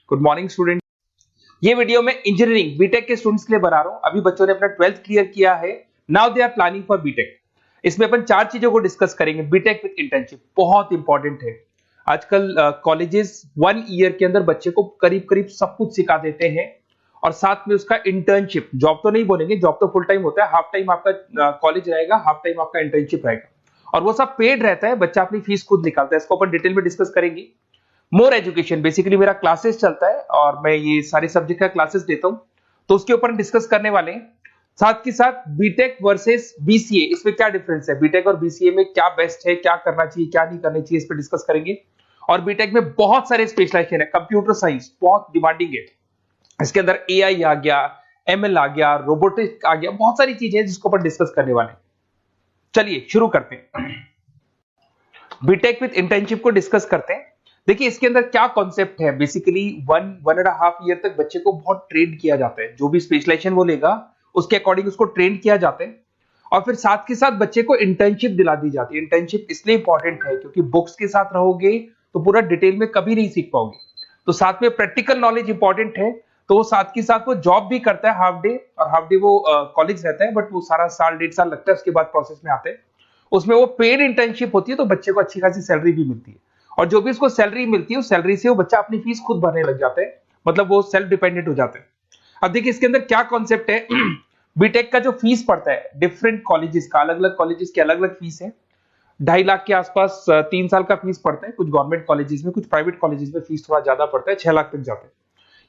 Good morning student. ये video मैं engineering BTech के स्टूडेंट्स के लिए बना रहा हूं। अभी बच्चों ने अपना 12th क्लियर किया है, now they are planning for BTech. इसमें अपन 4 चीजों को डिस्कस करेंगे। बीटेक विद इंटर्नशिप बहुत इंपॉर्टेंट है। आजकल कॉलेजेस 1 ईयर के अंदर बच्चे को करीब करीब सब कुछ सिखा देते हैं और साथ में उसका इंटर्नशिप, जॉब तो नहीं बोलेंगे, जॉब तो फुल टाइम होता है, हाफ टाइम आपका कॉलेज रहेगा, हाफ टाइम आपका इंटर्नशिप रहेगा और वो सब पेड रहता है। बच्चा अपनी फीस खुद निकालता है। इसको अपन डिटेल में डिस्कस करेंगे। मोर एजुकेशन, बेसिकली मेरा क्लासेस चलता है और मैं ये सारे सब्जेक्ट का क्लासेस देता हूं, तो उसके ऊपर डिस्कस करने वाले हैं। साथ के साथ बीटेक वर्सेस बीसीए, इसमें क्या डिफरेंस है, बीटेक और बीसीए में क्या बेस्ट है, क्या करना चाहिए, क्या नहीं करना चाहिए, इस पर डिस्कस करेंगे। और बीटेक में बहुत सारे स्पेशलाइजेशन है। कंप्यूटर साइंस बहुत डिमांडिंग है, इसके अंदर एआई आ गया, एमएल आ गया, रोबोटिक्स आ गया, बहुत सारी चीजें हैं जिसको अपन डिस्कस करने वाले हैं। चलिए शुरू करते हैं। बीटेक विद इंटर्नशिप को डिस्कस करते हैं। देखिए इसके अंदर क्या कॉन्सेप्ट है। बेसिकली 1.5 ईयर तक बच्चे को बहुत ट्रेन किया जाता है। जो भी स्पेशलाइजेशन वो लेगा उसके अकॉर्डिंग उसको ट्रेन किया जाता है और फिर साथ के साथ बच्चे को इंटर्नशिप दिला दी जाती है। इंटर्नशिप इसलिए इंपॉर्टेंट है क्योंकि बुक्स के साथ रहोगे तो पूरा डिटेल में कभी नहीं सीख पाओगे, तो साथ में प्रैक्टिकल नॉलेज इंपॉर्टेंट है। तो वो साथ के साथ वो जॉब भी करता है हाफ डे, और हाफ डे वो कॉलेज रहता है, बट वो सारा साल 1.5 साल लगता है, उसके बाद प्रोसेस में आते हैं। उसमें वो पेड इंटर्नशिप होती है, तो बच्चे को अच्छी खासी सैलरी भी मिलती है और जो भी उसको सैलरी मिलती है उस सैलरी से वो बच्चा अपनी फीस खुद भरने लग जाता है, मतलब वो सेल्फ डिपेंडेंट हो जाते हैं। अब देखिए इसके अंदर क्या कॉन्सेप्ट है। बीटेक का जो फीस पड़ता है डिफरेंट कॉलेजेस का, अलग अलग कॉलेजेस की अलग अलग फीस है। 2.5 लाख के आसपास 3 साल का फीस पड़ता है। कुछ गवर्नमेंट कॉलेजेस में, कुछ प्राइवेट कॉलेजेस में फीस थोड़ा ज्यादा पड़ता है, 6 लाख तक जाता है।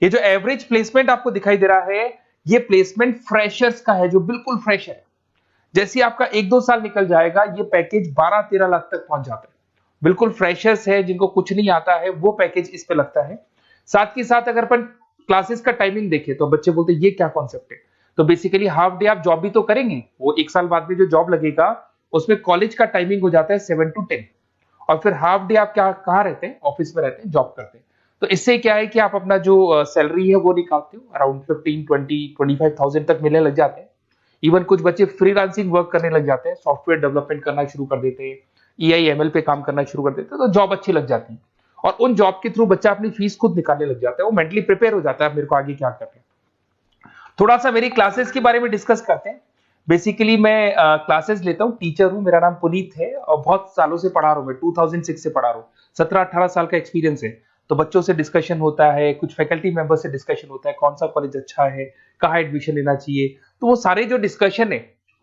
ये जो एवरेज प्लेसमेंट आपको दिखाई दे रहा है, ये प्लेसमेंट फ्रेशर्स का है, जो बिल्कुल फ्रेश है। जैसे आपका 1-2 साल निकल जाएगा, ये पैकेज 12-13 लाख तक पहुंच जाता है। बिल्कुल फ्रेशर्स है, जिनको कुछ नहीं आता है, वो पैकेज इस पे लगता है। साथ के साथ अगर अपन क्लासेस का टाइमिंग देखें तो बच्चे बोलते हैं ये क्या कॉन्सेप्ट है। तो बेसिकली हाफ डे आप जॉब भी तो करेंगे, वो 1 साल बाद में जो जॉब लगेगा उसमें कॉलेज का टाइमिंग हो जाता है 7 to 10, और फिर हाफ डे आप क्या कहाँ रहते हैं, ऑफिस में रहते हैं, जॉब करते हैं। तो इससे क्या है कि आप अपना जो सैलरी है वो निकालते हो, अराउंड 15-20-25,000 तक मिलने लग जाते हैं। इवन कुछ बच्चे फ्रीलांसिंग वर्क करने लग जाते हैं, सॉफ्टवेयर डेवलपमेंट करना शुरू कर देते हैं, एआई एमएल पे काम करना शुरू कर देते हैं, तो जॉब अच्छी लग जाती है और उन जॉब के थ्रू बच्चा अपनी फीस खुद निकालने लग जाता है। वो मेंटली प्रिपेयर हो जाता है, मेरे को आगे क्या करना है। थोड़ा सा मेरी क्लासेस के बारे में डिस्कस करते हैं। बेसिकली मैं क्लासेस लेता हूँ, टीचर हूँ, मेरा नाम पुनीत है और बहुत सालों से पढ़ा रहा हूँ मैं, 2006 से पढ़ा रहा हूँ, 17-18 साल का एक्सपीरियंस है। तो बच्चों से डिस्कशन होता है, कुछ फैकल्टी मेंबर से डिस्कशन होता है, कौन सा कॉलेज अच्छा है, कहाँ एडमिशन लेना चाहिए। तो वो सारे जो डिस्कशन है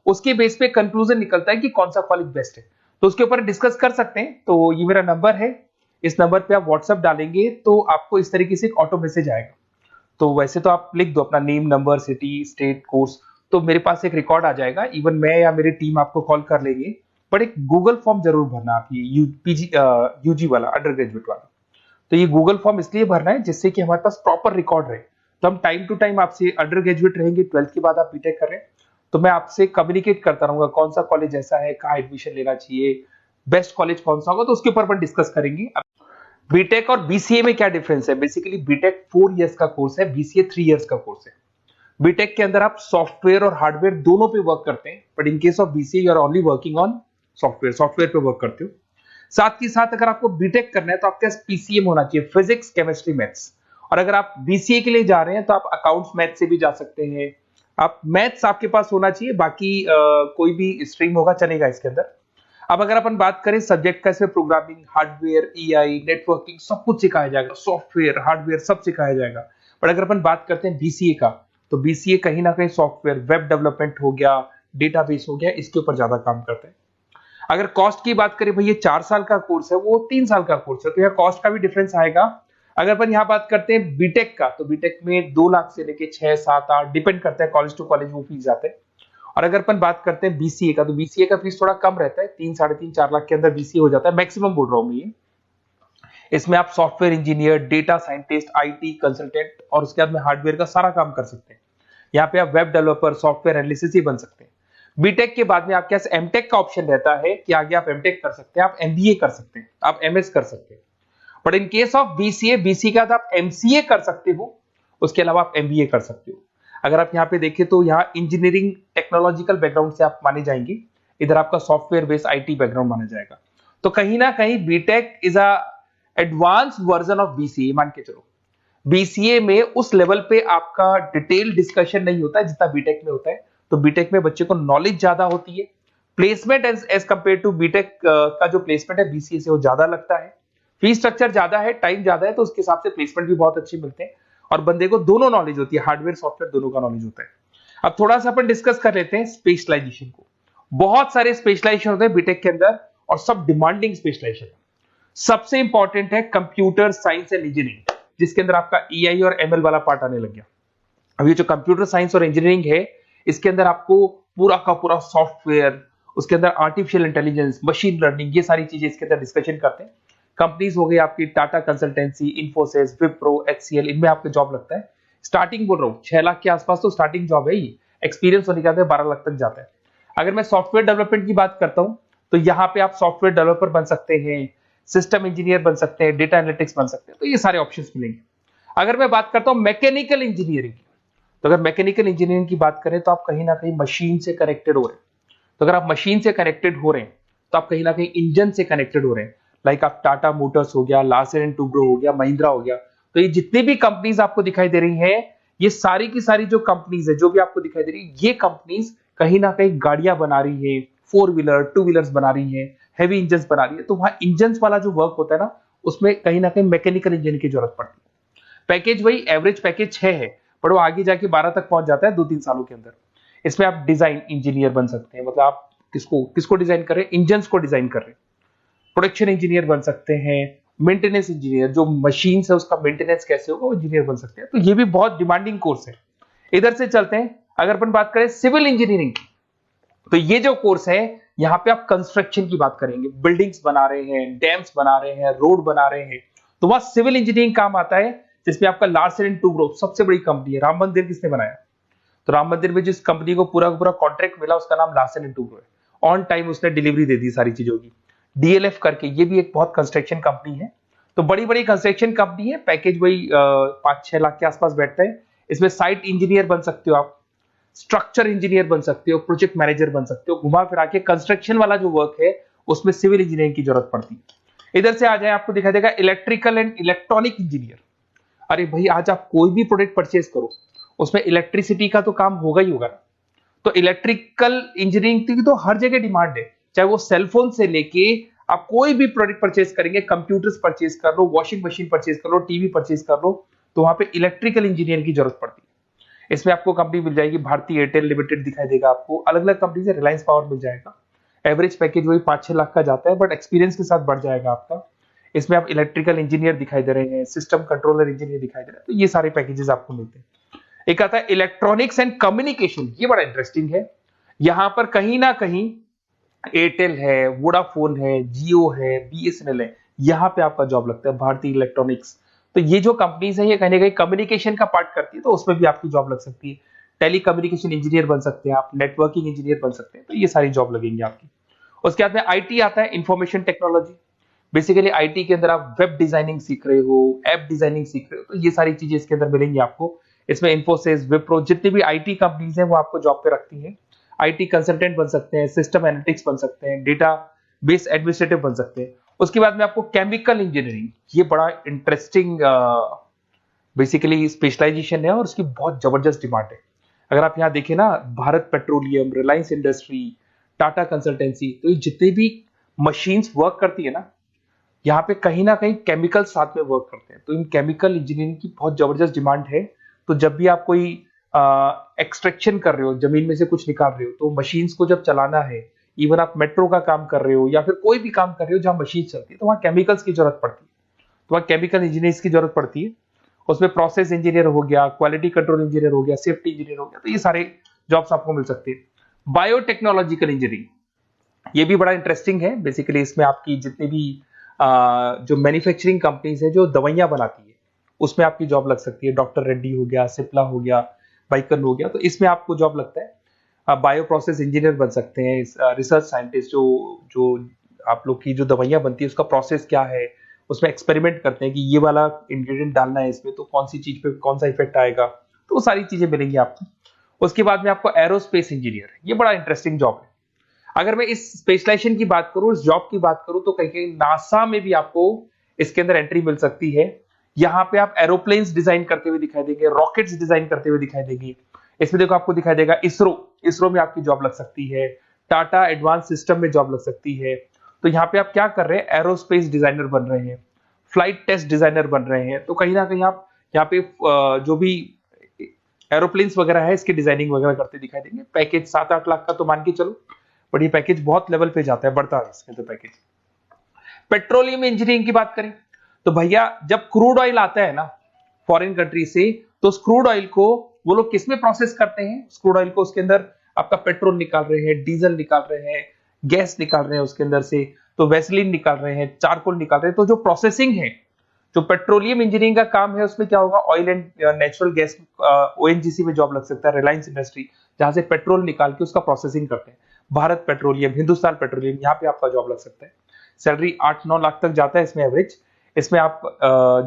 उसके बेस पे कंक्लूजन निकलता है कि कौन सा कॉलेज बेस्ट है, तो उसके ऊपर डिस्कस कर सकते हैं। तो ये मेरा नंबर है, इस नंबर पे आप व्हाट्सएप डालेंगे तो आपको इस तरीके से एक ऑटो मैसेज आएगा। तो वैसे तो आप लिख दो अपना name, number, city, state, course, तो मेरे पास एक रिकॉर्ड आ जाएगा। इवन मैं या मेरी टीम आपको कॉल कर लेंगे, बट एक गूगल फॉर्म जरूर भरना आप, ये यूजी वाला, अंडर ग्रेजुएट वाला। तो ये गूगल फॉर्म इसलिए भरना है जिससे कि हमारे पास प्रॉपर रिकॉर्ड रहे। तो हम टाइम टू टाइम आपसे, अंडर ग्रेजुएट रहेंगे, 12th के बाद आप बीटेक कर रहे हैं, तो मैं आपसे कम्युनिकेट करता रहूंगा कौन सा कॉलेज ऐसा है, कहाँ एडमिशन लेना चाहिए, बेस्ट कॉलेज कौन सा होगा, तो उसके ऊपर अपन डिस्कस करेंगे। बीटेक और बीसीए में क्या डिफरेंस है। बेसिकली बीटेक 4 इयर्स का कोर्स है, बीसीए 3 इयर्स का कोर्स है। बीटेक के अंदर आप सॉफ्टवेयर और हार्डवेयर दोनों पे वर्क करते हैं, but in case of BCA you are only working on software पे वर्क करते हो। साथ के साथ अगर आपको बीटेक करना है तो आपके पास पीसीएम होना चाहिए, फिजिक्स, केमिस्ट्री, मैथ्स। और अगर आप बीसीए के लिए जा रहे हैं तो आप अकाउंट्स मैथ से भी जा सकते हैं। आप मैथ्स आपके पास होना चाहिए, बाकी कोई भी स्ट्रीम होगा चलेगा इसके अंदर। अब अगर अपन बात करें सब्जेक्ट का, इसमें प्रोग्रामिंग, हार्डवेयर, एआई, नेटवर्किंग सब कुछ सिखाया जाएगा, सॉफ्टवेयर, हार्डवेयर सब सिखाया जाएगा। पर अगर अपन बात करते हैं बीसीए का, तो बीसीए कहीं ना कहीं सॉफ्टवेयर, वेब डेवलपमेंट हो गया, डेटाबेस हो गया, इसके ऊपर ज्यादा काम करते हैं। अगर कॉस्ट की बात करें, भाई ये 4 साल का कोर्स है, वो 3 साल का कोर्स है, तो यहाँ कॉस्ट का भी डिफरेंस आएगा। अगर अपन यहाँ बात करते हैं बीटेक का, तो बीटेक में 2 लाख से लेके 6, 7, 8 डिपेंड करता है, कॉलेज टू कॉलेज वो फीस जाते हैं। और अगर अपन बात करते हैं बीसीए का, तो बीसीए का फीस थोड़ा कम रहता है, 3, 3.5-4 लाख के अंदर बीसीए हो जाता है, मैक्सिमम बोल रहा हूँ मैं ये। इसमें आप software engineer, data scientist, IT consultant और उसके बाद में हार्डवेयर का सारा काम कर सकते हैं। यहाँ पे आप वेब डेवलपर, सॉफ्टवेयर एनालिसिस ही बन सकते हैं। बीटेक के बाद में आपके पास एमटेक का ऑप्शन रहता है कि आगे आप एमटेक कर सकते हैं, आप एमबीए कर सकते हैं, आप एमएस कर सकते हैं। But in case of BCA, BCA के बाद आप एमसीए कर सकते हो, उसके अलावा आप एमबीए कर सकते हो। अगर आप यहाँ पे देखें तो यहाँ इंजीनियरिंग टेक्नोलॉजिकल बैकग्राउंड से आप माने जाएंगे, इधर आपका सॉफ्टवेयर बेस्ड आईटी बैकग्राउंड माना जाएगा। तो कहीं ना कहीं BTech is a advance version of BCA, मान के चलो। बीसीए में उस लेवल पे आपका डिटेल डिस्कशन नहीं होता है जितना बीटेक में होता है। तो बीटेक में बच्चे को नॉलेज ज्यादा होती है, placement as compare to BTech का जो प्लेसमेंट है बीसीए से वो ज्यादा लगता है, फीस स्ट्रक्चर ज्यादा है, टाइम ज्यादा है, तो उसके हिसाब से प्लेसमेंट भी बहुत अच्छे मिलते हैं और बंदे को दोनों नॉलेज होती है, हार्डवेयर सॉफ्टवेयर दोनों का नॉलेज होता है। अब थोड़ा सा अपन डिस्कस कर लेते हैं स्पेशलाइजेशन को। बहुत सारे स्पेशलाइजेशन होते हैं बीटेक के अंदर और सब डिमांडिंग स्पेशलाइजेशन है। सबसे इंपॉर्टेंट है कंप्यूटर साइंस एंड इंजीनियरिंग, जिसके अंदर आपका ईआई और एमएल वाला पार्ट आने लग गया। अब ये जो कंप्यूटर साइंस और इंजीनियरिंग है, इसके अंदर आपको पूरा का पूरा सॉफ्टवेयर, उसके अंदर आर्टिफिशियल इंटेलिजेंस, मशीन लर्निंग, ये सारी चीजें इसके अंदर डिस्कशन करते हैं। कंपनीज हो गई आपकी टाटा कंसल्टेंसी, इन्फोसिस, विप्रो, एचसीएल, इनमें आपका जॉब लगता है। स्टार्टिंग बोल रहा हूँ 6 लाख के आसपास तो स्टार्टिंग जॉब है ही, एक्सपीरियंस होने के बाद 12 लाख तक जाता है। अगर मैं सॉफ्टवेयर डेवलपमेंट की बात करता हूँ तो यहाँ पे आप सॉफ्टवेयर डेवलपर बन सकते हैं, सिस्टम इंजीनियर बन सकते हैं, डेटा एनालिटिक्स बन सकते हैं, तो ये सारे ऑप्शंस मिलेंगे। अगर मैं बात करता हूँ मैकेनिकल इंजीनियरिंग की, तो अगर मैकेनिकल इंजीनियरिंग की बात करें तो आप कहीं ना कहीं मशीन से कनेक्टेड हो रहे हैं। तो अगर आप मशीन से कनेक्टेड हो रहे हैं तो आप कहीं ना कहीं इंजन से कनेक्टेड हो रहे हैं। लाइक आप टाटा मोटर्स हो गया, लार्सन एंड टुब्रो हो गया, महिंद्रा हो गया, तो ये जितनी भी कंपनीज आपको दिखाई दे रही हैं, ये सारी की सारी जो कंपनीज है, जो भी आपको दिखाई दे रही है, ये कंपनीज कहीं ना कहीं गाड़ियां बना रही है, 4 व्हीलर 2 व्हीलर्स बना रही है, हैवी इंजन बना रही है। तो वहां इंजन वाला जो वर्क होता है ना, उसमें कहीं ना कहीं मैकेनिकल इंजीनियर की जरूरत पड़ती है। पैकेज वही एवरेज पैकेज 6 है, पर वो आगे जाके 12 तक पहुंच जाता है 2-3 सालों के अंदर। इसमें आप डिजाइन इंजीनियर बन सकते हैं, मतलब आप किसको डिजाइन कर रहे हैं, इंजन को डिजाइन कर रहे हैं। प्रोडक्शन इंजीनियर बन सकते हैं, मेंटेनेंस इंजीनियर, जो मशीन है उसका मेंटेनेंस कैसे होगा वो इंजीनियर बन सकते हैं। तो ये भी बहुत डिमांडिंग कोर्स है। इधर से चलते हैं, अगर अपन बात करें सिविल इंजीनियरिंग की, तो ये जो कोर्स है यहाँ पे आप कंस्ट्रक्शन की बात करेंगे, बिल्डिंग्स बना रहे हैं, डैम्स बना रहे हैं, रोड बना रहे हैं, तो वहां सिविल इंजीनियरिंग काम आता है। जिसमें आपका लार्सन एंड टुब्रो सबसे बड़ी कंपनी है। राम मंदिर किसने बनाया? तो राम मंदिर में जिस कंपनी को पूरा का पूरा कॉन्ट्रैक्ट मिला उसका नाम लार्सन एंड टुब्रो है। ऑन टाइम उसने डिलीवरी दे दी सारी चीजों की। डीएलएफ करके ये भी एक बहुत कंस्ट्रक्शन कंपनी है। तो बड़ी बड़ी कंस्ट्रक्शन कंपनी है, पैकेज वही 5-6 लाख के आसपास बैठता है। इसमें साइट इंजीनियर बन सकते हो आप, स्ट्रक्चर इंजीनियर बन सकते हो, प्रोजेक्ट मैनेजर बन सकते हो। घुमा फिरा के कंस्ट्रक्शन वाला जो वर्क है उसमें सिविल इंजीनियरिंग की जरूरत पड़ती है। इधर से आ जाए, आपको दिखाई देगा इलेक्ट्रिकल एंड इलेक्ट्रॉनिक इंजीनियर। अरे भाई, आज आप कोई भी प्रोडक्ट परचेज करो उसमें इलेक्ट्रिसिटी का तो काम होगा ही होगा। तो इलेक्ट्रिकल इंजीनियरिंग की तो हर जगह डिमांड है, चाहे वो सेलफोन से लेके आप कोई भी प्रोडक्ट परचेज करेंगे, कंप्यूटर्स परचेज कर लो, वॉशिंग मशीन परचेज कर लो, टीवी परचेज कर लो, तो वहां पे इलेक्ट्रिकल इंजीनियर की जरूरत पड़ती है। इसमें आपको कंपनी मिल जाएगी, भारतीय एयरटेल लिमिटेड दिखाई देगा आपको, अलग अलग कंपनी से, रिलायंस पावर मिल जाएगा। एवरेज पैकेज वही 5-6 लाख का जाता है, बट एक्सपीरियंस के साथ बढ़ जाएगा आपका। इसमें आप इलेक्ट्रिकल इंजीनियर दिखाई दे रहे हैं, सिस्टम कंट्रोलर इंजीनियर दिखाई दे रहे हैं, तो ये सारे पैकेजेस आपको मिलते हैं। एक आता है इलेक्ट्रॉनिक्स एंड कम्युनिकेशन, ये बड़ा इंटरेस्टिंग है। यहां पर कहीं ना कहीं एयरटेल है, वोडाफोन है, जियो है, बीएसएनएल है, यहां पे आपका जॉब लगता है, भारतीय इलेक्ट्रॉनिक्स। तो ये जो कंपनीज है ये कहीं ना कहीं कम्युनिकेशन का पार्ट करती है, तो उसमें भी आपकी जॉब लग सकती है। टेली कम्युनिकेशन इंजीनियर बन सकते हैं आप, नेटवर्किंग इंजीनियर बन सकते हैं, तो ये सारी जॉब लगेंगी आपकी। उसके बाद में आईटी आता है, इंफॉर्मेशन टेक्नोलॉजी। बेसिकली आईटी के अंदर आप वेब डिजाइनिंग सीख रहे हो, ऐप डिजाइनिंग सीख रहे हो, तो ये सारी चीजें इसके अंदर मिलेंगी आपको। इसमें इन्फोसिस, विप्रो, जितनी भी आईटी कंपनीज हैं वो आपको जॉब पे रखती हैं। आईटी कंसल्टेंट बन सकते हैं, सिस्टम एनालिटिक्स बन सकते हैं, डेटा बेस एडमिनिस्ट्रेटिव बन सकते हैं। उसके बाद में आपको केमिकल इंजीनियरिंग, ये बड़ा इंटरेस्टिंग बेसिकली स्पेशलाइजेशन है और उसकी बहुत जबरदस्त डिमांड है। अगर आप यहाँ देखें ना, Bharat petroleum, Reliance industry, Tata consultancy, तो ये जितनी भी मशीन्स वर्क करती है ना, यहाँ पे कहीं ना कहीं केमिकल साथ में वर्क करते हैं। तो इन केमिकल इंजीनियरिंग की बहुत जबरदस्त डिमांड है। तो जब भी आप कोई एक्सट्रैक्शन कर रहे हो, जमीन में से कुछ निकाल रहे हो, तो मशीन्स को जब चलाना है, इवन आप मेट्रो का काम कर रहे हो या फिर कोई भी काम कर रहे हो जहां मशीन चलती है, तो वहां केमिकल्स की जरूरत पड़ती है, तो वहां केमिकल इंजीनियर्स की जरूरत पड़ती है। उसमें प्रोसेस इंजीनियर हो गया, क्वालिटी कंट्रोल इंजीनियर हो गया, सेफ्टी इंजीनियर हो गया, तो ये सारे जॉब्स आपको मिल सकते हैं। बायोटेक्नोलॉजिकल इंजीनियरिंग, ये भी बड़ा इंटरेस्टिंग है। बेसिकली इसमें आपकी जितनी भी जो मैन्युफैक्चरिंग कंपनीज है जो दवाइयां बनाती है, उसमें आपकी जॉब लग सकती है। डॉक्टर रेड्डी हो गया, सिप्ला हो गया, बाइकन हो गया, तो इसमें आपको जॉब लगता है। आप बायो प्रोसेस इंजीनियर बन सकते हैं, रिसर्च साइंटिस्ट, जो आप लोग की जो दवाइयां बनती है उसका प्रोसेस क्या है, उसमें एक्सपेरिमेंट करते हैं कि ये वाला इंग्रेडिएंट डालना है इसमें तो कौन सी चीज पे कौन सा इफेक्ट आएगा, तो वो सारी चीजें मिलेंगी आपको। उसके बाद में आपको एरोस्पेस इंजीनियर, ये बड़ा इंटरेस्टिंग जॉब है। अगर मैं इस स्पेशलाइजेशन की बात करूं, इस जॉब की बात करूं, तो कहीं कहीं नासा में भी आपको इसके अंदर एंट्री मिल सकती है। यहाँ पे आप एरोप्लेन्स डिजाइन करते हुए दिखाई देंगे, रॉकेट्स डिजाइन करते हुए दिखाई देंगे। इसमें देखो आपको दिखाई देगा इसरो में आपकी जॉब लग सकती है, टाटा एडवांस सिस्टम में जॉब लग सकती है। तो यहाँ पे आप क्या कर रहे हैं, एरोस्पेस डिजाइनर बन रहे हैं, फ्लाइट टेस्ट डिजाइनर बन रहे हैं। तो कहीं ना कहीं आप यहाँ पे जो भी एरोप्लेन्स वगैरह है इसकी डिजाइनिंग वगैरह करते दिखाई देंगे। पैकेज 7-8 लाख का तो मान के चलो, बट ये पैकेज बहुत लेवल पे जाता है, बढ़ता है इसमें तो पैकेज। पेट्रोलियम इंजीनियरिंग की बात करें तो भैया जब क्रूड ऑयल आता है ना फॉरेन कंट्री से, तो उस क्रूड ऑयल को वो लोग किसमें प्रोसेस करते हैं, उस क्रूड ऑयल को उसके अंदर आपका पेट्रोल निकाल रहे हैं, डीजल निकाल रहे हैं, गैस निकाल रहे हैं उसके अंदर से, तो वैसलीन निकाल रहे हैं, चारकोल निकाल रहे हैं। तो जो प्रोसेसिंग है, जो पेट्रोलियम इंजीनियरिंग का काम है, उसमें क्या होगा, oil and natural gas, ONGC में जॉब लग सकता है, रिलायंस इंडस्ट्री, जहां से पेट्रोल निकाल के उसका प्रोसेसिंग करते हैं, भारत पेट्रोलियम, हिंदुस्तान पेट्रोलियम, यहाँ पे आपका जॉब लग सकता है। सैलरी 8-9 लाख तक जाता है इसमें एवरेज। इसमें आप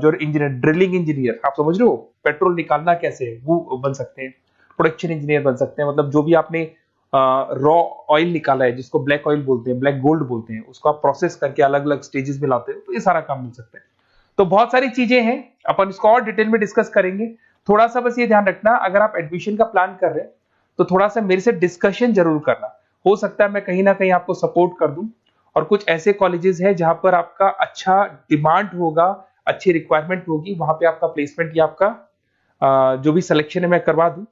जो इंजीनियर, ड्रिलिंग इंजीनियर, आप समझ रहे हो पेट्रोल निकालना कैसे है, वो बन सकते हैं। प्रोडक्शन इंजीनियर बन सकते हैं, मतलब जो भी आपने रॉ ऑयल निकाला है, जिसको ब्लैक ऑयल बोलते हैं, ब्लैक गोल्ड बोलते हैं, उसको आप प्रोसेस करके अलग अलग स्टेजेस में लाते हो, तो ये सारा काम मिल सकता है। तो बहुत सारी चीजें हैं, अपन इसको और डिटेल में डिस्कस करेंगे। थोड़ा सा बस ये ध्यान रखना, अगर आप एडमिशन का प्लान कर रहे हैं तो थोड़ा सा मेरे से डिस्कशन जरूर करना। हो सकता है मैं कहीं ना कहीं आपको सपोर्ट कर दूं, और कुछ ऐसे कॉलेजेस हैं जहां पर आपका अच्छा डिमांड होगा, अच्छी रिक्वायरमेंट होगी, वहां पे आपका प्लेसमेंट या आपका जो भी सिलेक्शन है मैं करवा दूं।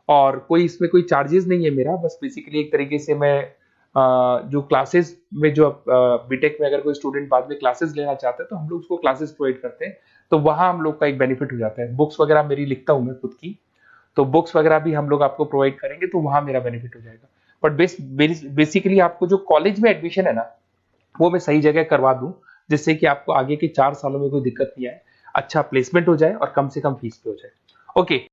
और कोई इसमें कोई चार्जेस नहीं है मेरा, बस बेसिकली एक तरीके से मैं जो क्लासेस में, जो बीटेक में अगर कोई स्टूडेंट बाद में क्लासेस लेना चाहता है तो हम लोग उसको क्लासेस प्रोवाइड करते हैं, तो वहां हम लोग का एक बेनिफिट हो जाता है। बुक्स वगैरह मेरी लिखता हूं मैं खुद की, तो बुक्स वगैरह भी हम लोग आपको प्रोवाइड करेंगे, तो वहां मेरा बेनिफिट हो जाएगा। बट बेसिकली आपको जो कॉलेज में एडमिशन है ना, वो मैं सही जगह करवा दूं, जिससे कि आपको आगे के 4 सालों में कोई दिक्कत नहीं आए, अच्छा प्लेसमेंट हो जाए और कम से कम फीस पे हो जाए। ओके।